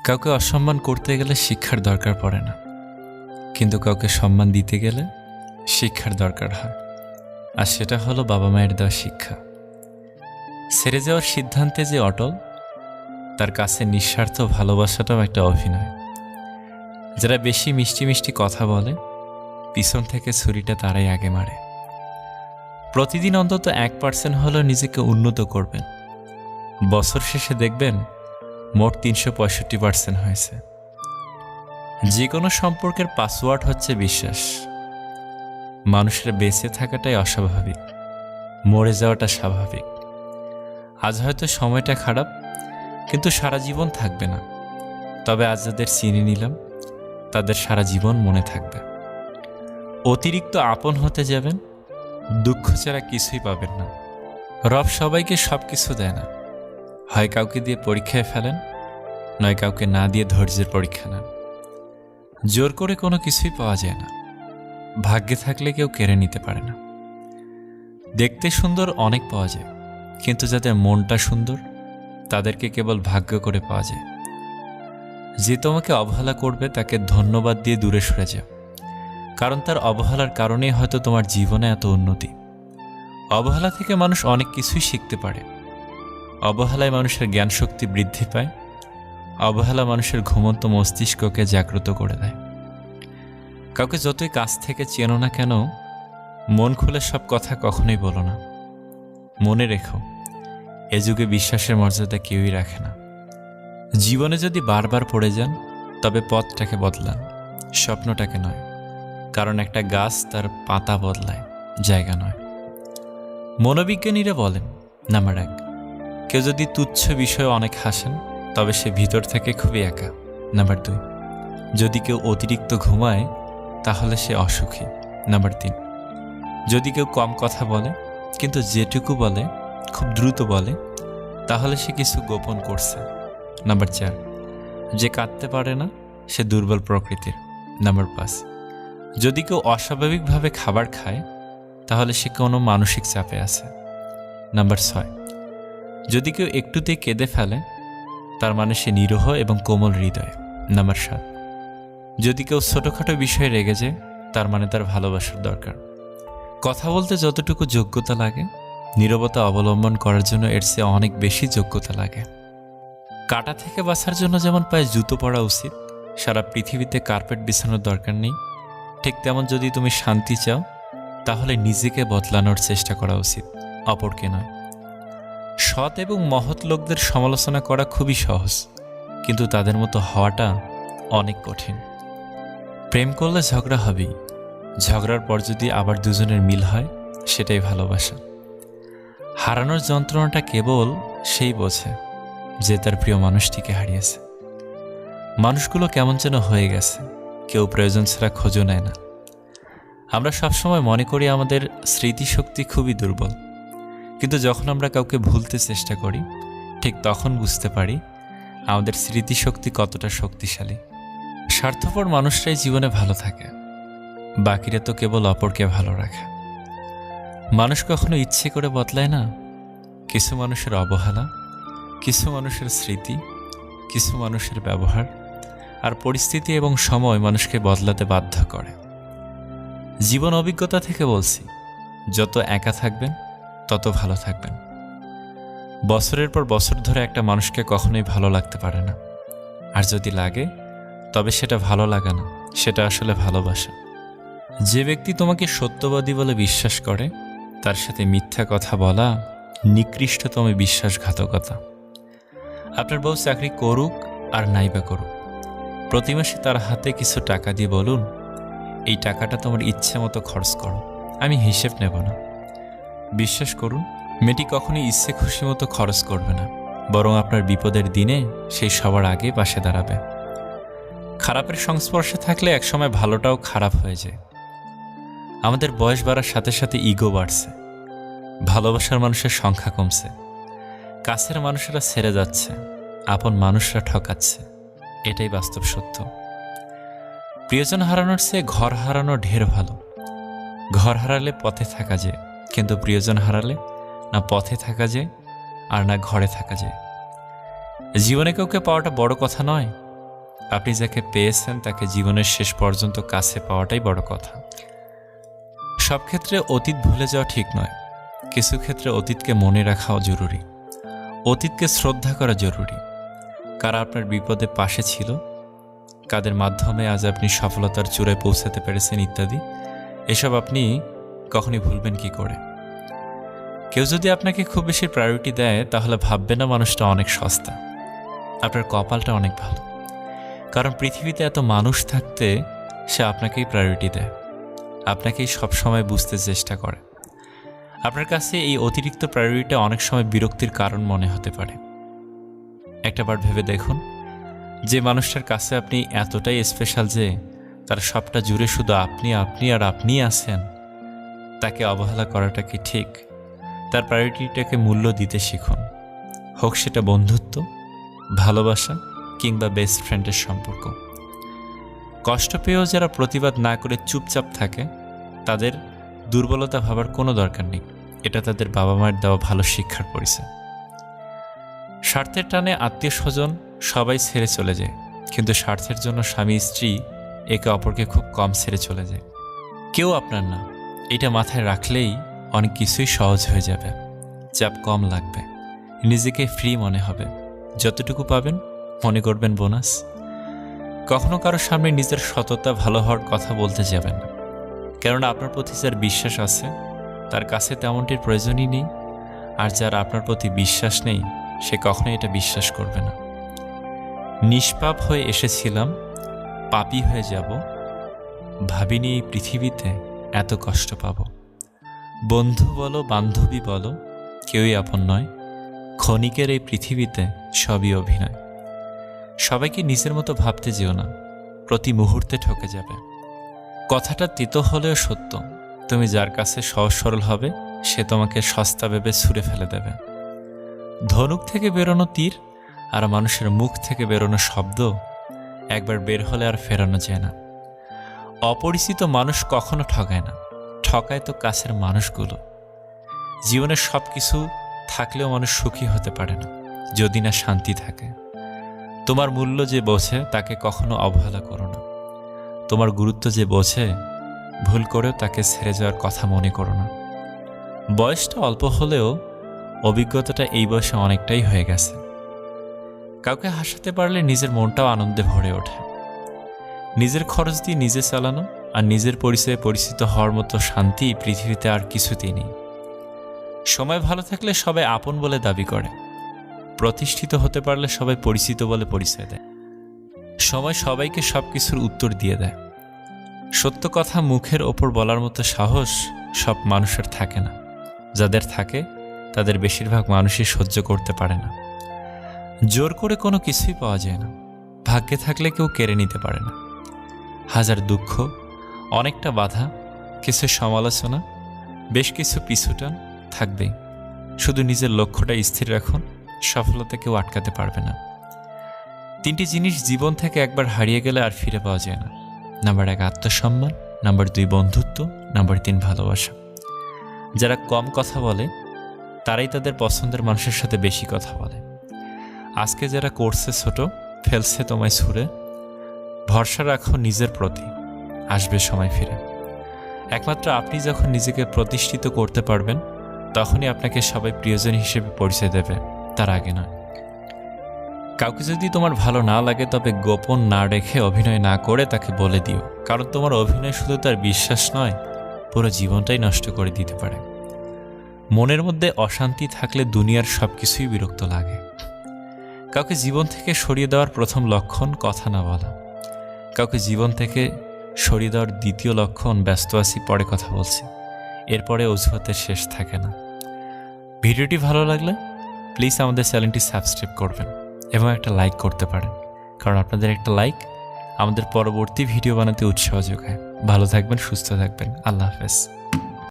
কাউকে অসম্মান করতে গেলে শিক্ষার দরকার পড়ে না, কিন্তু কাউকে সম্মান দিতে গেলে শিক্ষার দরকার হয়। আর সেটা হলো বাবা মায়ের দেওয়া শিক্ষা। ছেড়ে যাওয়ার সিদ্ধান্তে যে অটল, তার কাছে নিঃস্বার্থ ভালোবাসাটাও একটা অভিনয়। যারা বেশি মিষ্টি মিষ্টি কথা বলে, পিছন থেকে ছুরিটা তারাই আগে মারে। প্রতিদিন অন্তত 1% হলেও নিজেকে উন্নত করবেন। বছর শেষে দেখবেন মোট 365% হয়েছে। যে কোনো সম্পর্কের পাসওয়ার্ড হচ্ছে বিশ্বাস। মানুষের বেঁচে থাকাটাই অস্বাভাবিক, মরে যাওয়াটা স্বাভাবিক। আজ হয়তো সময়টা খারাপ, কিন্তু সারা জীবন থাকবে না। তবে আজ যাদের চিনে নিলাম, তাদের সারা জীবন মনে থাকবে। অতিরিক্ত আপন হতে যাবেন, দুঃখ ছাড়া কিছুই পাবেন না। রব সবাইকে সব কিছু দেয় না। হয় কাউকে দিয়ে পরীক্ষায় ফেলেন, নয় কাউকে না দিয়ে ধৈর্যের পরীক্ষা নেন। জোর করে কোনো কিছুই পাওয়া যায় না। ভাগ্যে থাকলে কেউ কেড়ে নিতে পারে না। দেখতে সুন্দর অনেক পাওয়া যায়, কিন্তু যাদের মনটা সুন্দর, তাদেরকে কেবল ভাগ্য করে পাওয়া যায়। যে তোমাকে অবহেলা করবে, তাকে ধন্যবাদ দিয়ে দূরে সরে যাও, কারণ তার অবহেলার কারণেই হয়তো তোমার জীবনে এত উন্নতি। অবহেলা থেকে মানুষ অনেক কিছুই শিখতে পারে। অবহেলায় মানুষের জ্ঞান শক্তি বৃদ্ধি পায়। অবহেলা মানুষের ঘুমন্ত মস্তিষ্ককে জাগ্রত করে দেয়। কাউকে যতই কাছ থেকে চেনো না কেন, মন খুলে সব কথা কখনোই বলো না। মনে রেখো, এ যুগে বিশ্বাসের মর্যাদা কেউই রাখে না। জীবনে যদি বারবার পড়ে যান, তবে পথটাকে বদলান, স্বপ্নটাকে নয়। কারণ একটা গাছ তার পাতা বদলায়, জায়গা নয়। মনোবিজ্ঞানীরা বলেন, নাম্বার 1, কেউ যদি তুচ্ছ বিষয়ে অনেক হাসেন, তবে সে ভিতর থেকে খুবই একা। নাম্বার 2, যদি কেউ অতিরিক্ত ঘুমায়, তাহলে সে অসুখী। নাম্বার 3, যদি কেউ কম কথা বলে, কিন্তু যেটুকু বলে খুব দ্রুত বলে, তাহলে সে কিছু গোপন করছে। নাম্বার 4, যে কাঁদতে পারে না, সে দুর্বল প্রকৃতির। নাম্বার 5, যদি কেউ অস্বাভাবিকভাবে খাবার খায়, তাহলে সে কোনো মানসিক চাপে আছে। নাম্বার 6, যদি কেউ একটুতেই কেঁদে ফেলে, তার মানে সে নিরীহ এবং কোমল হৃদয়। নাম্বার 7, যদি কেউ ছোটোখাটো বিষয়ে রেগে যায়, তার মানে তার ভালোবাসার দরকার। কথা বলতে যতটুকু যোগ্যতা লাগে, নীরবতা অবলম্বন করার জন্য এর চেয়ে অনেক বেশি যোগ্যতা লাগে। কাঁটা থেকে বাঁচার জন্য যেমন পায়ে জুতো পরা উচিত, সারা পৃথিবীতে কার্পেট বিছানোর দরকার নেই, ঠিক তেমন যদি তুমি শান্তি চাও, তাহলে নিজেকে বদলানোর চেষ্টা করা উচিত, অপরকে নয়। সৎ এবং মহৎ লোকদের সমালোচনা করা খুবই সহজ, কিন্তু তাদের মতো হওয়াটা অনেক কঠিন। প্রেম করলে ঝগড়া হবেই। ঝগড়ার পর যদি আবার দুজনের মিল হয়, সেটাই ভালোবাসা। হারানোর যন্ত্রণাটা কেবল সেই বোঝে যে তার প্রিয় মানুষটিকে হারিয়েছে। মানুষগুলো কেমন যেন হয়ে গেছে, কেউ প্রয়োজন ছাড়া খোঁজও নেয় না। আমরা সবসময় মনে করি আমাদের স্মৃতিশক্তি খুবই দুর্বল, কিন্তু যখন আমরা কাউকে ভুলতে চেষ্টা করি, ঠিক তখন বুঝতে পারি আমাদের স্মৃতিশক্তি কতটা শক্তিশালী। স্বার্থপর মানুষরাই জীবনে ভালো থাকে, বাকিরা তো কেবল অপরকে ভালো রাখে। মানুষ কখনো ইচ্ছে করে বদলায় না। কিছু মানুষের অবহেলা, কিছু মানুষের স্মৃতি, কিছু মানুষের ব্যবহার আর পরিস্থিতি এবং সময় মানুষকে বদলাতে বাধ্য করে। জীবন অভিজ্ঞতা থেকে বলছি, যত একা থাকবেন তত ভালো থাকবেন। বছরের পর বছর ধরে একটা মানুষকে কখনোই ভালো লাগতে পারে না। আর যদি লাগে, তবে সেটা ভালো লাগা না, সেটা আসলে ভালোবাসা। যে ব্যক্তি তোমাকে সত্যবাদী বলে বিশ্বাস করে, তার সাথে মিথ্যা কথা বলা নিকৃষ্টতম বিশ্বাসঘাতকতা। আপনার বউ চাকরি করুক আর নাইবা করুক, প্রতি মাসে তার হাতে কিছু টাকা দিয়ে বলুন, এই টাকাটা তোমার ইচ্ছে মতো খরচ করো, আমি হিসেব নেব না। বিশ্বাস করুন, মেয়েটি কখনোই ইচ্ছে খুশি মতো খরচ করবে না, বরং আপনার বিপদের দিনে সেই সবার আগে পাশে দাঁড়াবে। খারাপের সংস্পর্শে থাকলে একসময় ভালোটাও খারাপ হয়ে যায়। আমাদের বয়স বাড়ার সাথে সাথে ইগো বাড়ছে, ভালোবাসার মানুষের সংখ্যা কমছে, কাছের মানুষেরা ছেড়ে যাচ্ছে, আপন মানুষরা ঠকাচ্ছে। এটাই বাস্তব সত্য। প্রিয়জন হারানোর চেয়ে ঘর হারানো ঢের ভালো। ঘর হারালে পথে থাকা যায়, কিন্তু প্রিয়জন হারালে না পথে থাকা যায় আর না ঘরে থাকা যায়। জীবনে কাউকে পাওয়াটা বড় কথা নয়, আপনি যাকে পেয়েছেন তাকে জীবনের শেষ পর্যন্ত কাছে পাওয়াটাই বড় কথা। সব ক্ষেত্রে অতীত ভুলে যাওয়া ঠিক নয়, কিছু ক্ষেত্রে অতীতকে মনে রাখাও জরুরি। অতীতকে শ্রদ্ধা করা জরুরি। কারা আপনার বিপদে পাশে ছিল, কাদের মাধ্যমে আজ আপনি সফলতার চূড়ায় পৌঁছাতে পেরেছেন ইত্যাদি, এসব আপনি কখনই ভুলবেন কি করে? কেউ যদি আপনাকে খুব বেশি প্রায়োরিটি দেয় তাহলে ভাববে না মানুষটা অনেক সস্তা। আপনার কপালটা অনেক ভালো, কারণ পৃথিবীতে এত মানুষ থাকতে সে আপনাকেই প্রায়োরিটি দেয়, আপনাকেই সবসময় বুঝতে চেষ্টা করে। আপনার কাছে এই অতিরিক্ত প্রায়োরিটিটা অনেক সময় বিরক্তির কারণ মনে হতে পারে। একটাবার ভেবে দেখুন, যে মানুষটার কাছে আপনি এতটাই স্পেশাল যে তার সবটা জুড়ে শুধু আপনি আপনি আর আপনিই আছেন, তাকে অবহেলা করাটা কি ঠিক? তার প্রায়োরিটিটাকে মূল্য দিতে শিখুন, হোক সেটা বন্ধুত্ব, ভালোবাসা কিংবা বেস্ট ফ্রেন্ডের সম্পর্ক। কষ্ট পেয়েও যারা প্রতিবাদ না করে চুপচাপ থাকে তাদের দুর্বলতা ভাবার কোনো দরকার নেই। এটা তাদের বাবা মায়ের দেওয়া ভালো শিক্ষার পরিচয়। স্বার্থের টানে আত্মীয় স্বজন সবাই ছেড়ে চলে যায়, কিন্তু স্বার্থের জন্য স্বামী স্ত্রী একে অপরকে খুব কম ছেড়ে চলে যায়। কেউ আপনার না, এটা মাথায় রাখলেই অনেক কিছুই সহজ হয়ে যাবে। চাপ কম লাগবে, নিজেকে ফ্রি মনে হবে। যতটুকু পাবেন মনে করবেন বোনাস। কখনো কারোর সামনে নিজের সততা ভালো হওয়ার কথা বলতে যাবেন না, কেননা আপনার প্রতি যার বিশ্বাস আছে তার কাছে তেমনটির প্রয়োজনই নেই। আর যার আপনার প্রতি বিশ্বাস নেই সে কখনোই এটা বিশ্বাস করবে না। নিষ্পাপ হয়ে এসেছিলাম, পাপী হয়ে যাব, ভাবিনি এই পৃথিবীতে এত কষ্ট পাব। বন্ধু বলো বান্ধবী বলো কেউই আপন নয়, ক্ষণিকের এই পৃথিবীতে সবই অভিনয়। সবাইকে নিজের মতো ভাবতে যেও না, প্রতি মুহূর্তে ঠকে যাবে। কথাটা তিতো হলেও সত্য, তুমি যার কাছে সহজ সরল হবে সে তোমাকে সস্তা ভেবে ছুঁড়ে ফেলে দেবে। ধনুক থেকে বেরোনো তীর আর মানুষের মুখ থেকে বেরোনো শব্দ একবার বের হলে আর ফেরানো যায় না। অপরিচিত মানুষ কখনো ঠকায় না, ঠকায় তো কাছের মানুষগুলো। জীবনের সব কিছু থাকলেও মানুষ সুখী হতে পারে না যদি না শান্তি থাকে। তোমার মূল্য যে বোঝে তাকে কখনো অবহেলা করো না। তোমার গুরুত্ব যে বোঝে ভুল করেও তাকে ছেড়ে যাওয়ার কথা মনে করো না। বয়সটা অল্প হলেও অভিজ্ঞতাটা এই বয়সে অনেকটাই হয়ে গেছে। কাউকে হাসাতে পারলে নিজের মনটাও আনন্দে ভরে ওঠে। নিজের খরচ দিয়ে নিজে চালানো আর নিজের পরিচয়ে পরিচিত হওয়ার মতো শান্তি পৃথিবীতে আর কিছুতেই নেই। সময় ভালো থাকলে সবাই আপন বলে দাবি করে, প্রতিষ্ঠিত হতে পারলে সবাই পরিচিত বলে পরিচয় দেয়। সময় সবাইকে সব কিছুর উত্তর দিয়ে দেয়। সত্য কথা মুখের ওপর বলার মতো সাহস সব মানুষের থাকে না, যাদের থাকে তাদের বেশিরভাগ মানুষই সহ্য করতে পারে না। জোর করে কোনো কিছুই পাওয়া যায় না, ভাগ্যে থাকলে কেউ কেড়ে নিতে পারে না। হাজার দুঃখ, অনেকটা বাধা, কিছু সমালোচনা, বেশ কিছু পিছুটান থাকবেই। শুধু নিজের লক্ষ্যটা স্থির রাখুন, সফলতা কেউ আটকাতে পারবে না। 3টি জিনিস জীবন থেকে একবার হারিয়ে গেলে আর ফিরে পাওয়া যায় না। নাম্বার 1 আত্মসম্মান, নাম্বার 2 বন্ধুত্ব, নাম্বার 3 ভালোবাসা। যারা কম কথা বলে তারাই তাদের পছন্দের মানুষের সাথে বেশি কথা বলে। আজকে যারা করছে ছোট, ফেলছে তোমায় ছুঁড়ে, ভরসা রাখো নিজের প্রতি, আসবে সময় ফিরে। একমাত্র আপনি যখন নিজেকে প্রতিষ্ঠিত করতে পারবেন তখনই আপনাকে সবাই প্রিয়জন হিসেবে পরিচয় দেবে, তার আগে নয়। কাউকে যদি তোমার ভালো না লাগে তবে গোপন না রেখে অভিনয় না করে তাকে বলে দিও, কারণ তোমার অভিনয় শুধু তার বিশ্বাস নয়, পুরো জীবনটাই নষ্ট করে দিতে পারে। মনের মধ্যে অশান্তি থাকলে দুনিয়ার সব কিছুই বিরক্ত লাগে। কাউকে জীবন থেকে সরিয়ে দেওয়ার প্রথম লক্ষণ কথা না বলা। কাউকে জীবন থেকে সরিয়ে দেওয়ার দ্বিতীয় লক্ষণ ব্যস্ত আছি, পরে কথা বলছি। এরপরে অজুহাতের শেষ থাকে না। ভিডিওটি ভালো লাগলে প্লিজ আমাদের চ্যানেলটি সাবস্ক্রাইব করবেন এবং একটা লাইক করতে পারেন, কারণ আপনাদের একটা লাইক আমাদের পরবর্তী ভিডিও বানাতে উৎসাহ যোগায়। ভালো থাকবেন, সুস্থ থাকবেন। আল্লাহ হাফেজ।